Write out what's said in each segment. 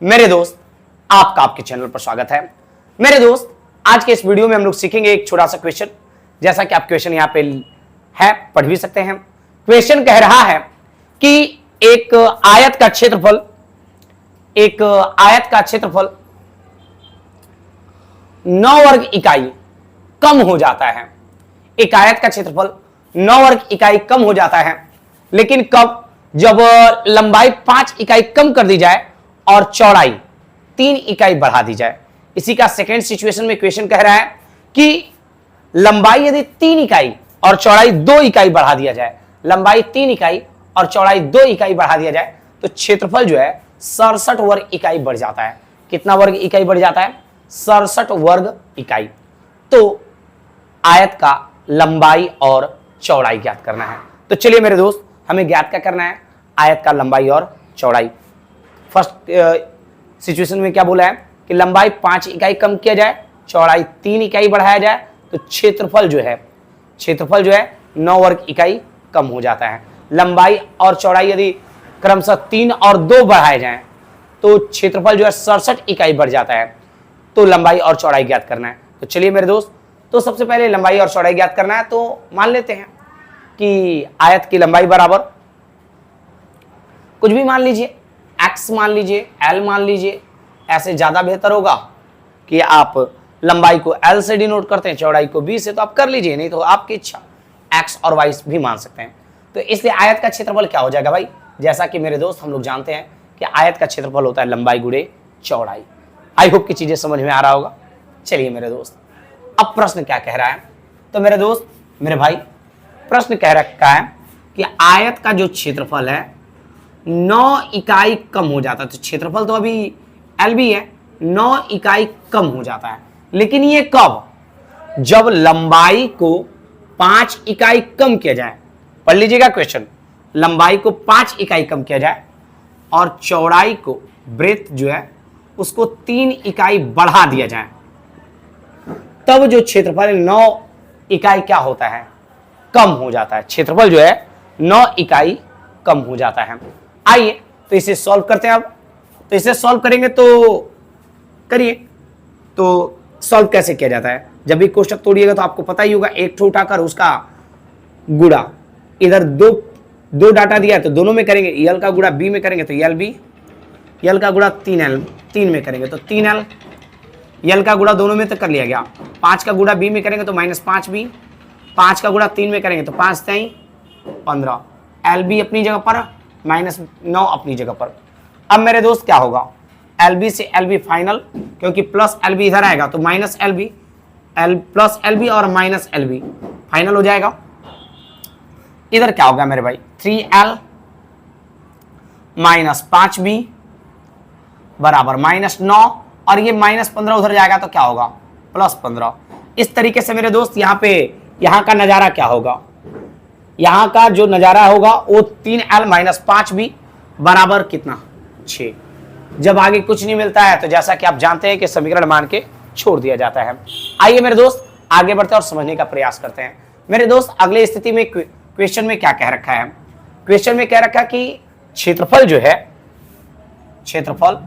मेरे दोस्त, आपका आपके चैनल पर स्वागत है। मेरे दोस्त, आज के इस वीडियो में हम लोग सीखेंगे एक छोटा सा क्वेश्चन। जैसा कि आप क्वेश्चन यहां पे है, पढ़ भी सकते हैं। क्वेश्चन कह रहा है कि एक आयत का क्षेत्रफल 9 वर्ग इकाई कम हो जाता है। एक आयत का क्षेत्रफल 9 वर्ग इकाई कम हो जाता है, लेकिन कब? जब लंबाई 5 इकाई कम कर दी जाए और चौड़ाई 3 इकाई बढ़ा दी जाए। इसी का सेकेंड सिचुएशन में क्वेश्चन कह रहा है कि लंबाई यदि 3 इकाई और चौड़ाई 2 इकाई बढ़ा दिया जाए, लंबाई 3 इकाई और चौड़ाई 2 इकाई बढ़ा दिया जाए तो क्षेत्रफल जो है 67 वर्ग इकाई बढ़ जाता है। कितना वर्ग इकाई बढ़ जाता है? 67 वर्ग इकाई। तो आयत का लंबाई और चौड़ाई ज्ञात करना है। तो चलिए मेरे दोस्त, हमें ज्ञात क्या करना है? आयत का लंबाई और चौड़ाई। फर्स्ट सिचुएशन में क्या बोला है कि लंबाई 5 इकाई कम किया जाए, चौड़ाई 3 इकाई बढ़ाया जाए तो क्षेत्रफल जो है 9 वर्ग इकाई कम हो जाता है। लंबाई और चौड़ाई यदि क्रमशः 3 और 2 बढ़ाए जाएं तो क्षेत्रफल जो है 67 इकाई बढ़ जाता है। तो लंबाई और चौड़ाई ज्ञात करना है। तो चलिए मेरे दोस्त, तो सबसे पहले लंबाई और चौड़ाई ज्ञात करना है। तो मान लेते हैं कि आयत की लंबाई बराबर कुछ भी मान लीजिए, x मान लीजिए, l मान लीजिए। ऐसे ज्यादा बेहतर होगा कि आप लंबाई को l से डिनोट करते हैं, चौड़ाई को b से, तो आप कर लीजिए, नहीं तो आपकी इच्छा x और y भी मान सकते हैं। तो इसलिए आयत का क्षेत्रफल क्या हो जाएगा भाई? जैसा कि मेरे दोस्त हम लोग जानते हैं कि आयत का क्षेत्रफल होता है लंबाई गुणे चौड़ाई। आई होप की चीजें समझ में आ रहा होगा। चलिए मेरे दोस्त, अब प्रश्न क्या कह रहा है? तो मेरे दोस्त, मेरे भाई, प्रश्न कह रखा है कि आयत का जो क्षेत्रफल है 9 इकाई कम हो जाता है। तो क्षेत्रफल तो अभी एल भी है, 9 इकाई कम हो जाता है। लेकिन ये कब? जब लंबाई को 5 इकाई कम किया जाए। पढ़ लीजिएगा क्वेश्चन। लंबाई को 5 इकाई कम किया जाए और चौड़ाई को, ब्रेथ जो है उसको 3 इकाई बढ़ा दिया जाए, तब जो क्षेत्रफल 9 इकाई क्या होता है? कम हो जाता है। क्षेत्रफल जो है 9 इकाई कम हो जाता है। आइए तो इसे सॉल्व करते हैं। अब तो इसे सॉल्व करेंगे तो करिए। तो सॉल्व कैसे किया जाता है? जब भी कोष्टक तोड़िएगा तो आपको पता ही होगा, एक ठो उठाकर उसका गुणा, इधर दो डाटा दिया है तो दोनों में करेंगे। यल का गुणा बी में करेंगे तो यल बी, यल का गुणा 3l 3 में करेंगे तो 3l, यल का गुणा दोनों में तो कर लिया गया। 5 का गुणा बी में करेंगे तो -5b, 5 का गुणा 3 में करेंगे तो 5 3 15, एल बी अपनी जगह पर, -9 अपनी जगह पर। अब मेरे दोस्त क्या होगा? एल बी से एल बी फाइनल, क्योंकि प्लस एल बी इधर आएगा तो minus L B, plus L B और माइनस एल बी फाइनल हो जाएगा। इधर क्या होगा मेरे भाई? 3l -5b बराबर -9, और ये -15 उधर जाएगा तो क्या होगा? +15। इस तरीके से मेरे दोस्त यहाँ का नजारा क्या होगा? यहाँ का जो नजारा होगा वो 3l -5b बराबर कितना? 6। जब आगे कुछ नहीं मिलता है तो जैसा कि आप जानते हैं कि समीकरण मान के छोड़ दिया जाता है। आइए मेरे दोस्त आगे बढ़ते हैं और समझने का प्रयास करते हैं। मेरे दोस्त, अगले स्थिति में क्वेश्चन में क्या कह रखा है? क्वेश्चन में कह रखा है कि क्षेत्रफल जो है, क्षेत्रफल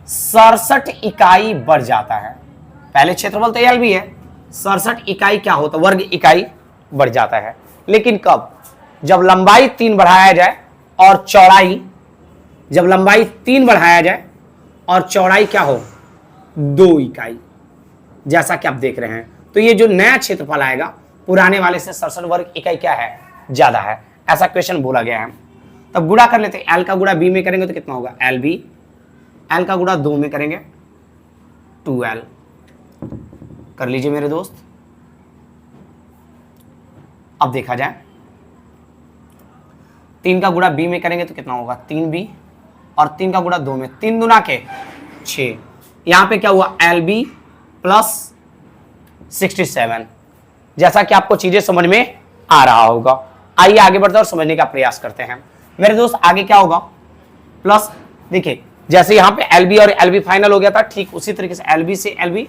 67 इकाई बढ़ जाता है। पहले क्षेत्रफल तो एल भी है, 67 इकाई क्या होता है? वर्ग इकाई बढ़ जाता है। लेकिन कब? जब लंबाई 3 बढ़ाया जाए और चौड़ाई, जब लंबाई 3 बढ़ाया जाए और चौड़ाई क्या हो? 2 इकाई, जैसा कि आप देख रहे हैं। तो ये जो नया क्षेत्रफल आएगा पुराने वाले से 67 वर्ग इकाई क्या है? ज्यादा है। ऐसा क्वेश्चन बोला गया है। तब गुणा कर लेते हैं। एल का गुणा बी में करेंगे तो कितना होगा? एल बी, एल का गुणा 2 में करेंगे 2l। कर लीजिए मेरे दोस्त। अब देखा जाए, 3 का गुणा b में करेंगे तो कितना होगा? 3b, और 3 का गुणा 2 में, 3 दूना के 6। यहां पे क्या हुआ? lb plus 67। जैसा कि आपको चीजें समझ में आ रहा होगा। आइए आगे बढ़ते और समझने का प्रयास करते हैं। मेरे दोस्त, आगे क्या होगा? प्लस, देखिए जैसे यहाँ पे LB और LB फाइनल हो गया था, ठीक उसी तरीके से LB से LB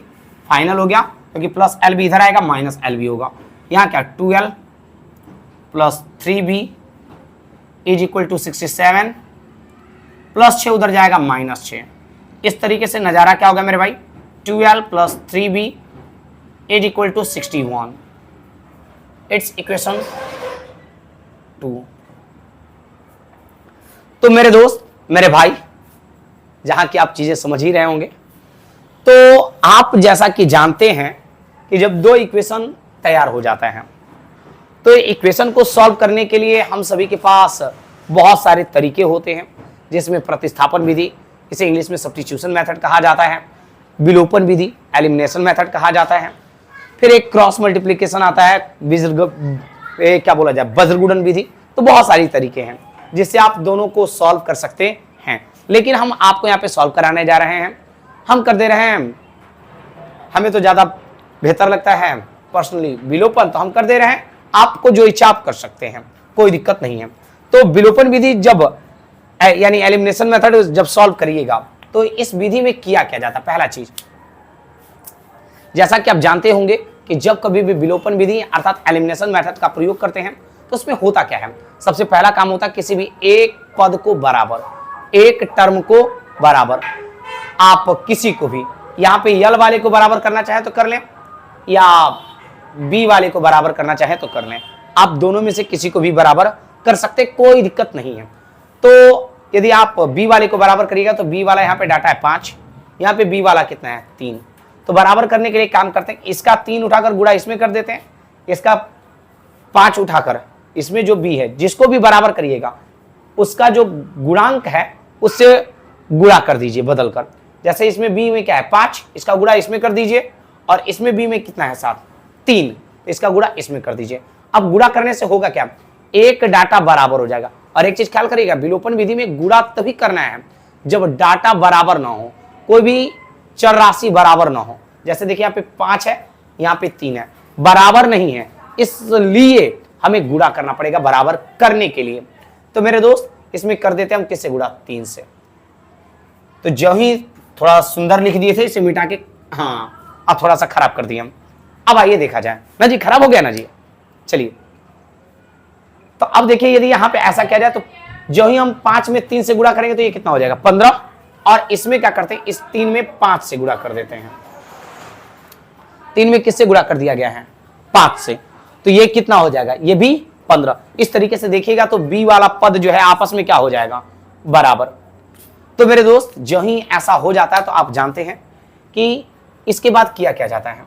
फाइनल हो गया, क्योंकि प्लस LB इधर आएगा, माइनस LB होगा। यहाँ क्या? 2l plus 3b is equal to 67 +6 उधर जाएगा -6। इस तरीके से नजारा क्या होगा मेरे भाई, 12 + 3b = 61। It's equation 2। तो मेरे दोस्त, मेरे भाई, जहां की आप चीजें समझ ही रहे होंगे, तो आप जैसा कि जानते हैं कि जब दो इक्वेशन तैयार हो जाता है तो इक्वेशन को सॉल्व करने के लिए हम सभी के पास बहुत सारे तरीके होते हैं, जिसमें प्रतिस्थापन विधि, इसे इंग्लिश में सब्स्टिट्यूशन मेथड कहा जाता है, विलोपन विधि, एलिमिनेशन मेथड कहा जाता है, फिर एक क्रॉस मल्टीप्लिकेशन आता है, क्या बोला जाए, वज्रगुणन विधि। तो बहुत सारी तरीके हैं जिससे आप दोनों को सॉल्व कर सकते हैं, लेकिन हम आपको यहाँ पे सॉल्व कराने जा रहे हैं। हम कर दे रहे हैं, हमें तो ज्यादा बेहतर लगता है पर्सनली विलोपन, तो हम कर दे रहे हैं। आपको जो इच्छा आप कर सकते हैं, कोई दिक्कत नहीं है। तो विलोपन विधि जब यानी एलिमिनेशन मेथड जब सॉल्व करिएगा तो इस विधि में किया क्या जाता है, पहला चीज, जैसा कि आप जानते होंगे कि जब कभी भी विलोपन विधि अर्थात एलिमिनेशन मेथड का प्रयोग करते हैं तो उसमें होता क्या है, सबसे पहला काम होता है किसी भी एक पद को बराबर, एक टर्म को बराबर, आप किसी को भी यहाँ पे यल वाले को बराबर करना चाहे तो कर लें, या बी वाले को बराबर करना चाहे तो कर लें। आप दोनों में से किसी को भी बराबर कर सकते, कोई दिक्कत नहीं है। तो यदि आप बी वाले को बराबर करिएगा तो बी वाला यहाँ पे डाटा है 5, यहाँ पे बी वाला कितना है 3। तो बराबर करने के लिए काम करते हैं, इसका 3 उठाकर गुणा इसमें कर देते हैं, इसका 5 उठाकर इसमें जो बी है, जिसको भी बराबर करिएगा उसका जो गुणांक है उससे गुणा कर दीजिए बदलकर। जैसे इसमें बी में क्या है 5, इसका गुणा इसमें कर दीजिए, और इसमें बी में कितना है 7, 3, इसका गुणा इसमें कर दीजिए। अब गुणा करने से होगा क्या, एक डाटा बराबर हो जाएगा। और एक चीज ख्याल करिएगा, विलोपन विधि में गुणा तभी करना है जब डाटा बराबर ना हो, कोई भी चर राशि बराबर ना हो। जैसे देखिए यहाँ पे 5 है, यहाँ पे 3 है, बराबर नहीं है, इसलिए हमें गुणा करना पड़ेगा बराबर करने के लिए। तो मेरे दोस्त, इसमें कर देते हैं हम किससे गुणा, 3 से। तो जो ही थोड़ा सुंदर लिख दिए थे, इसे मिटा के हाँ अब थोड़ा सा खराब कर दिए हम। अब आइए देखा जाए ना जी, खराब हो गया ना जी। चलिए, तो अब देखिए यदि यहां पे ऐसा किया जाए तो जो ही हम 5 में 3 से गुणा करेंगे तो ये कितना हो जाएगा 15, और इसमें क्या करते हैं, इस 3 में 5 से गुणा कर देते हैं। 3 में किससे गुणा कर दिया गया है, 5 से, तो ये कितना हो जाएगा, ये भी 15। इस तरीके से देखिएगा तो बी वाला पद जो है आपस में क्या हो जाएगा, बराबर। तो मेरे दोस्त, जो ही ऐसा हो जाता है तो आप जानते हैं कि इसके बाद किया क्या जाता है,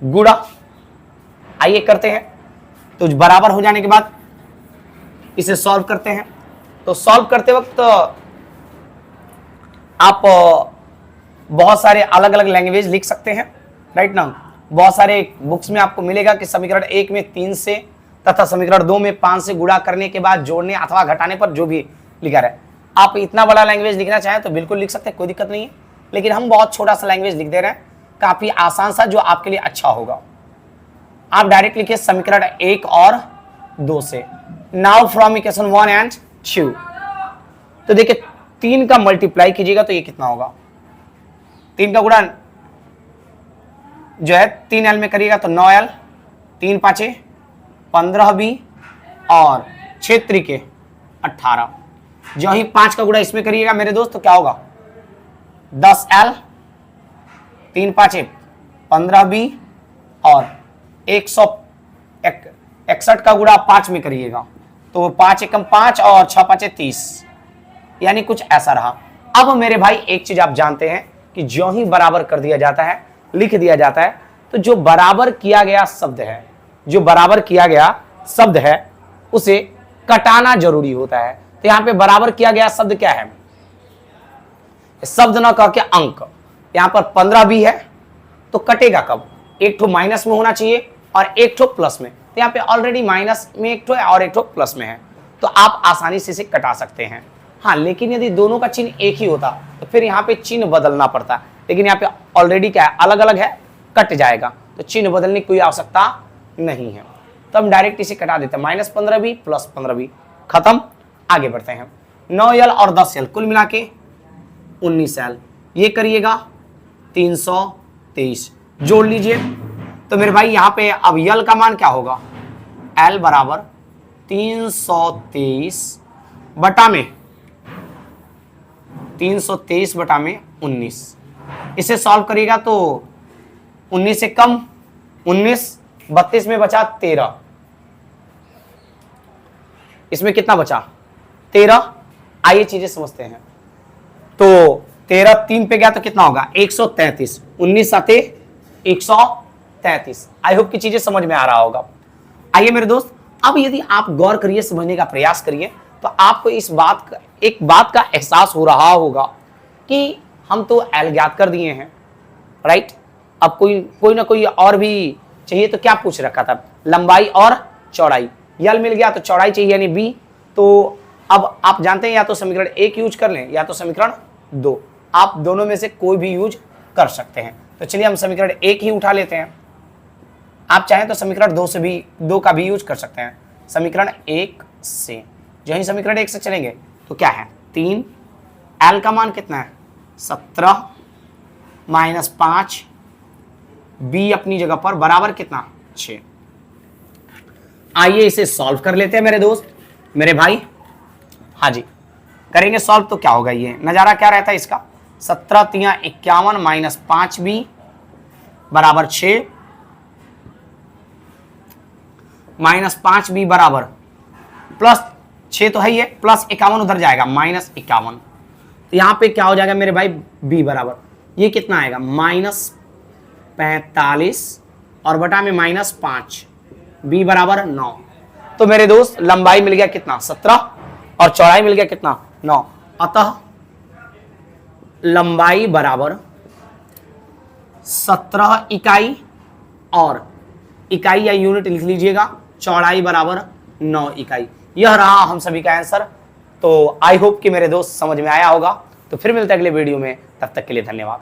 गुणा। आइए करते हैं। तो बराबर हो जाने के बाद इसे सॉल्व करते हैं। तो सॉल्व करते वक्त आप बहुत सारे अलग अलग लैंग्वेज लिख सकते हैं, राइट ना। बहुत सारे बुक्स में आपको मिलेगा कि समीकरण 1 में 3 से तथा समीकरण 2 में 5 से गुणा करने के बाद जोड़ने अथवा घटाने पर जो भी लिखा है। आप इतना बड़ा लैंग्वेज लिखना चाहें तो बिल्कुल लिख सकते हैं, कोई दिक्कत नहीं है, लेकिन हम बहुत छोटा सा लैंग्वेज लिख दे रहे हैं, काफी आसान सा, जो आपके लिए अच्छा होगा। आप डायरेक्ट लिखिए समीकरण 1 और 2 से। नाउ फ्रॉम इक्वेशन 1 एंड 2, तो देखिए 3 का मल्टीप्लाई कीजिएगा तो ये कितना होगा, 3 का गुणा जो है 3l में करिएगा तो 9l, 3 5 15b और 6 3 18। जो ही 5 का गुणा इसमें करिएगा मेरे दोस्त तो क्या होगा 10l, 3 5 15b और 161 का गुणा 5 में करिएगा तो 5 एकम 5 और 6 5 30, यानी कुछ ऐसा रहा। अब मेरे भाई एक चीज आप जानते हैं कि जो ही बराबर कर दिया जाता है, लिख दिया जाता है, तो जो बराबर किया गया शब्द है, जो बराबर किया गया शब्द है उसे कटाना जरूरी होता है। तो यहां पे बराबर किया गया शब्द क्या है, शब्द ना कह के अंक। यहां पर 15 भी है तो कटेगा कब, एक ठो माइनस में होना चाहिए और एक ठो प्लस में। तो यहाँ पे ऑलरेडी माइनस में एक ठो है और एक ठो प्लस में है, तो आप आसानी से इसे कटा सकते हैं। हाँ, लेकिन यदि दोनों का चिन्ह एक ही होता तो फिर यहाँ पे चिन्ह बदलना पड़ता, लेकिन यहाँ पे ऑलरेडी क्या है, अलग अलग है, कट जाएगा, तो चिन्ह बदलने की कोई आवश्यकता नहीं है। तो हम डायरेक्ट इसे कटा देते हैं, -15 भी +15 भी, खत्म। आगे बढ़ते हैं। 9l और 10l कुल मिला के 19l, ये करिएगा 323, जोड़ लीजिए। तो मेरे भाई यहाँ पे अब यल का मान क्या होगा, l बराबर 323 बटा में 323 बटा में 19। इसे सॉल्व करिएगा तो 19 से कम 19, 32 में बचा 13, इसमें कितना बचा 13। आइए चीजें समझते हैं। तो 13 3 पे गया तो कितना होगा 133, 19 साथे 133। आई होप की चीजें समझ में आ रहा होगा। आइए मेरे दोस्त, अब यदि आप गौर करिए, समझने का प्रयास करिए, तो आपको एक बात का एहसास हो रहा होगा कि हम तो एल ज्ञात कर दिए हैं, राइट। अब कोई ना कोई और भी चाहिए, तो क्या पूछ रखा था, लंबाई और चौड़ाई। यल मिल गया तो चौड़ाई चाहिए यानी बी। तो अब आप जानते हैं या तो समीकरण 1 यूज कर लें या तो समीकरण 2, आप दोनों में से कोई भी यूज कर सकते हैं। तो चलिए हम समीकरण 1 ही उठा लेते हैं। आप चाहें तो समीकरण 2 का भी यूज कर सकते हैं। समीकरण 1 से जो ही समीकरण 1 से चलेंगे तो क्या है 3, एल का मान कितना है 17 माइनस 5, बी अपनी जगह पर बराबर कितना 6। आइए इसे सॉल्व कर लेते हैं मेरे दोस्त, मेरे भाई। हाँ जी, करेंगे सॉल्व तो क्या होगा, ये नजारा क्या रहता है इसका, 17 तिया 51 माइनस 5 बी बराबर 6, माइनस 5 बी बराबर प्लस 6 तो है ही है, प्लस 51 उधर जाएगा माइनस 51। तो यहां पे क्या हो जाएगा मेरे भाई बी बराबर, ये कितना आएगा माइनस 45 और बटा में माइनस 5, बी बराबर 9। तो मेरे दोस्त लंबाई मिल गया कितना 17 और चौड़ाई मिल गया कितना 9। अतः लंबाई बराबर 17 इकाई और इकाई या यूनिट लिख लीजिएगा, चौड़ाई बराबर 9 इकाई। यह रहा हम सभी का आंसर। तो आई होप कि मेरे दोस्त समझ में आया होगा। तो फिर मिलते हैं अगले वीडियो में, तब तक के लिए धन्यवाद।